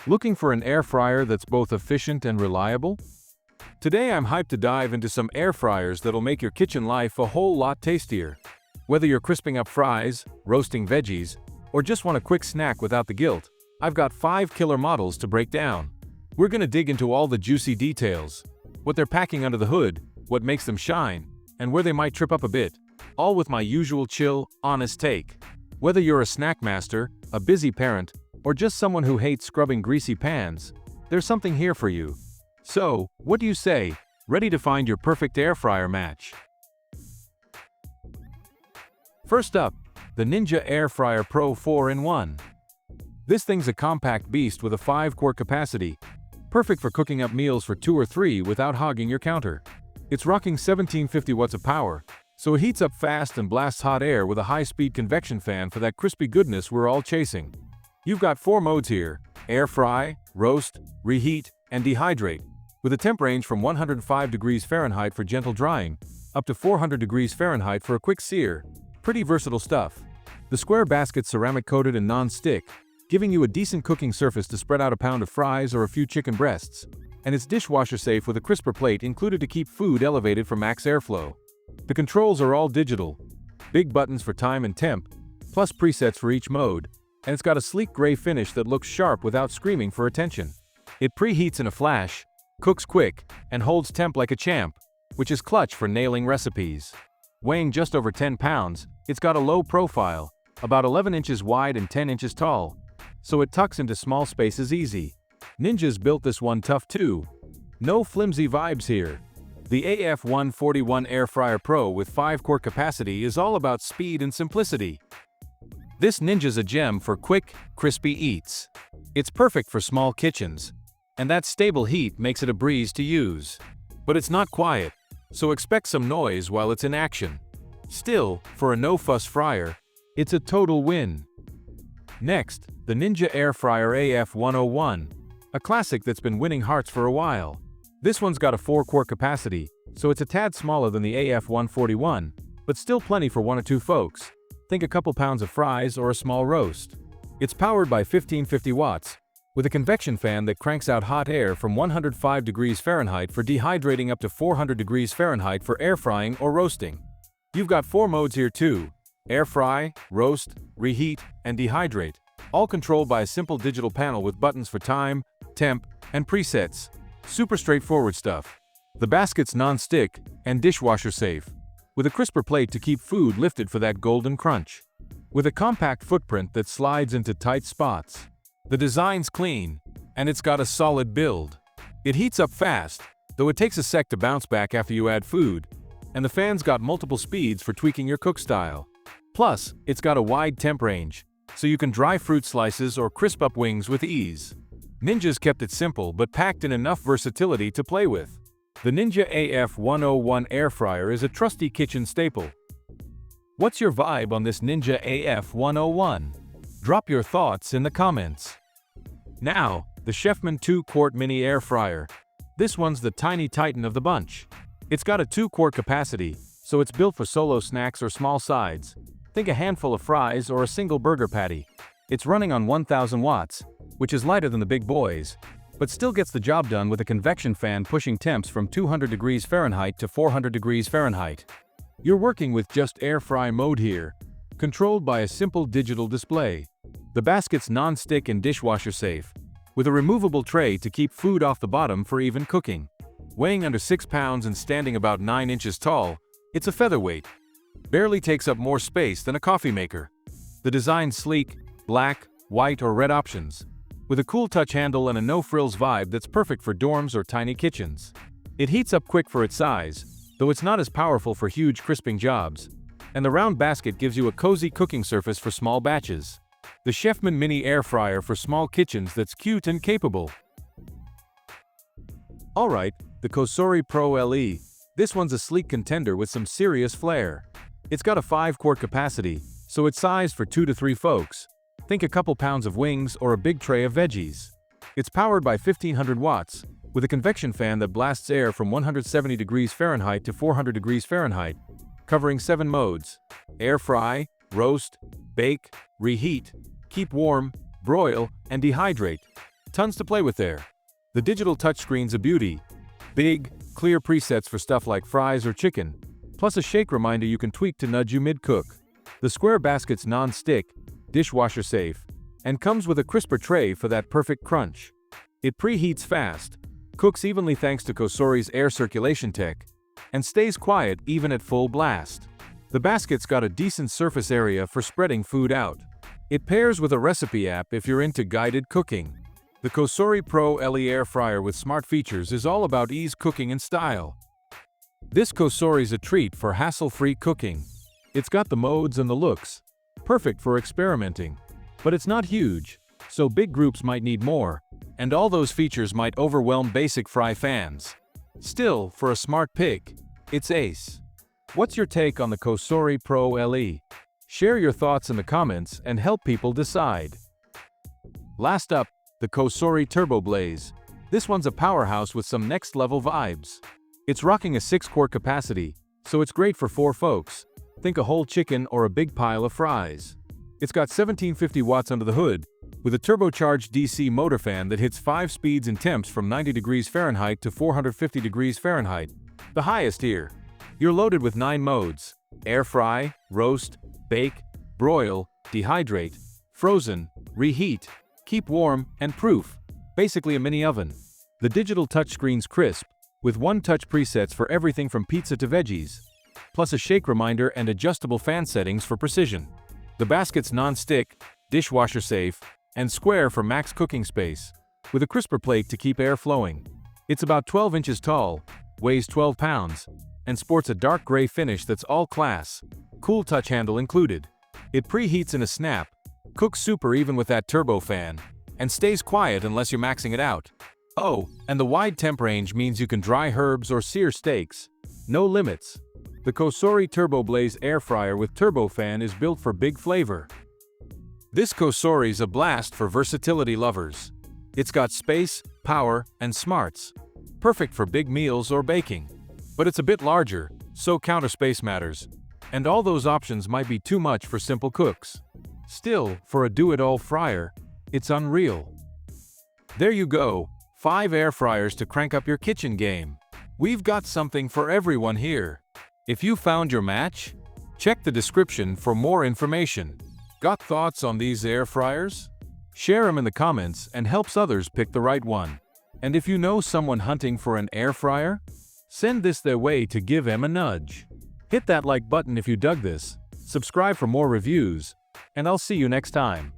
Looking for an air fryer that's both efficient and reliable? Today I'm hyped to dive into some air fryers that'll make your kitchen life a whole lot tastier. Whether you're crisping up fries, roasting veggies, or just want a quick snack without the guilt, I've got 5 killer models to break down. We're gonna dig into all the juicy details, what they're packing under the hood, what makes them shine, and where they might trip up a bit, all with my usual chill, honest take. Whether you're a snack master, a busy parent, or just someone who hates scrubbing greasy pans, there's something here for you. So, what do you say? Ready to find your perfect air fryer match? First up, the Ninja AF141 Pro 4-in-1. This thing's a compact beast with a 5-quart capacity, perfect for cooking up meals for 2 or 3 without hogging your counter. It's rocking 1750 watts of power, so it heats up fast and blasts hot air with a high-speed convection fan for that crispy goodness we're all chasing. You've got 4 modes here: air fry, roast, reheat, and dehydrate, with a temp range from 105 degrees Fahrenheit for gentle drying, up to 400 degrees Fahrenheit for a quick sear. Pretty versatile stuff. The square basket's ceramic-coated and non-stick, giving you a decent cooking surface to spread out a pound of fries or a few chicken breasts, and it's dishwasher-safe with a crisper plate included to keep food elevated for max airflow. The controls are all digital, big buttons for time and temp, plus presets for each mode, and it's got a sleek gray finish that looks sharp without screaming for attention. It preheats in a flash, cooks quick, and holds temp like a champ, which is clutch for nailing recipes. Weighing just over 10 pounds, it's got a low profile, about 11 inches wide and 10 inches tall, so it tucks into small spaces easy. Ninja's built this one tough too. No flimsy vibes here. The AF141 Air Fryer Pro with 5-quart capacity is all about speed and simplicity. This Ninja's a gem for quick, crispy eats. It's perfect for small kitchens, and that stable heat makes it a breeze to use. But it's not quiet, so expect some noise while it's in action. Still, for a no-fuss fryer, it's a total win. Next, the Ninja Air Fryer AF101, a classic that's been winning hearts for a while. This one's got a 4-quart capacity, so it's a tad smaller than the AF141, but still plenty for 1 or 2 folks. Think a couple pounds of fries or a small roast. It's powered by 1550 watts, with a convection fan that cranks out hot air from 105 degrees Fahrenheit for dehydrating up to 400 degrees Fahrenheit for air frying or roasting. You've got 4 modes here too: air fry, roast, reheat, and dehydrate, all controlled by a simple digital panel with buttons for time, temp, and presets. Super straightforward stuff. The basket's non-stick and dishwasher safe, with a crisper plate to keep food lifted for that golden crunch. With a compact footprint that slides into tight spots. The design's clean, and it's got a solid build. It heats up fast, though it takes a sec to bounce back after you add food, and the fan's got multiple speeds for tweaking your cook style. Plus, it's got a wide temp range, so you can dry fruit slices or crisp up wings with ease. Ninja's kept it simple but packed in enough versatility to play with. The Ninja AF101 air fryer is a trusty kitchen staple. What's your vibe on this Ninja AF101? Drop your thoughts in the comments. Now, the CHEFMAN 2-quart mini air fryer. This one's the tiny titan of the bunch. It's got a 2-quart capacity, so it's built for solo snacks or small sides. Think a handful of fries or a single burger patty. It's running on 1000 watts, which is lighter than the big boys, but still gets the job done with a convection fan pushing temps from 200 degrees Fahrenheit to 400 degrees Fahrenheit. You're working with just air fry mode here, controlled by a simple digital display. The basket's non-stick and dishwasher safe, with a removable tray to keep food off the bottom for even cooking. Weighing under 6 pounds and standing about 9 inches tall, it's a featherweight. Barely takes up more space than a coffee maker. The design's sleek, black, white, or red options, with a cool touch handle and a no-frills vibe that's perfect for dorms or tiny kitchens. It heats up quick for its size, though it's not as powerful for huge crisping jobs, and the round basket gives you a cozy cooking surface for small batches. The CHEFMAN mini air fryer for small kitchens that's cute and capable. Alright, the COSORI Pro LE. This one's a sleek contender with some serious flair. It's got a 5-quart capacity, so it's sized for 2 to 3 folks. Think a couple pounds of wings or a big tray of veggies. It's powered by 1500 watts, with a convection fan that blasts air from 170 degrees Fahrenheit to 400 degrees Fahrenheit, covering 7 modes: air fry, roast, bake, reheat, keep warm, broil, and dehydrate. Tons to play with there. The digital touchscreen's a beauty. Big, clear presets for stuff like fries or chicken, plus a shake reminder you can tweak to nudge you mid-cook. The square basket's non-stick, dishwasher-safe, and comes with a crisper tray for that perfect crunch. It preheats fast, cooks evenly thanks to COSORI's air circulation tech, and stays quiet even at full blast. The basket's got a decent surface area for spreading food out. It pairs with a recipe app if you're into guided cooking. The COSORI Pro LE air fryer with smart features is all about ease, cooking, and style. This COSORI's a treat for hassle-free cooking. It's got the modes and the looks, perfect for experimenting. But it's not huge, so big groups might need more, and all those features might overwhelm basic fry fans. Still, for a smart pick, it's ace. What's your take on the COSORI Pro LE? Share your thoughts in the comments and help people decide. Last up, the COSORI TurboBlaze. This one's a powerhouse with some next-level vibes. It's rocking a 6-quart capacity, so it's great for 4 folks. Think a whole chicken or a big pile of fries. It's got 1750 watts under the hood, with a turbocharged DC motor fan that hits 5 speeds and temps from 90 degrees Fahrenheit to 450 degrees Fahrenheit, the highest here. You're loaded with 9 modes: air fry, roast, bake, broil, dehydrate, frozen, reheat, keep warm, and proof. Basically a mini oven. The digital touchscreen's crisp, with one-touch presets for everything from pizza to veggies, plus a shake reminder and adjustable fan settings for precision. The basket's non-stick, dishwasher-safe, and square for max cooking space, with a crisper plate to keep air flowing. It's about 12 inches tall, weighs 12 pounds, and sports a dark gray finish that's all class. Cool touch handle included. It preheats in a snap, cooks super even with that turbo fan, and stays quiet unless you're maxing it out. Oh, and the wide temp range means you can dry herbs or sear steaks. No limits. The COSORI TurboBlaze air fryer with turbofan is built for big flavor. This COSORI's a blast for versatility lovers. It's got space, power, and smarts. Perfect for big meals or baking. But it's a bit larger, so counter space matters. And all those options might be too much for simple cooks. Still, for a do-it-all fryer, it's unreal. There you go, 5 air fryers to crank up your kitchen game. We've got something for everyone here. If you found your match, check the description for more information. Got thoughts on these air fryers? Share them in the comments and helps others pick the right one. And if you know someone hunting for an air fryer, send this their way to give them a nudge. Hit that like button if you dug this, subscribe for more reviews, and I'll see you next time.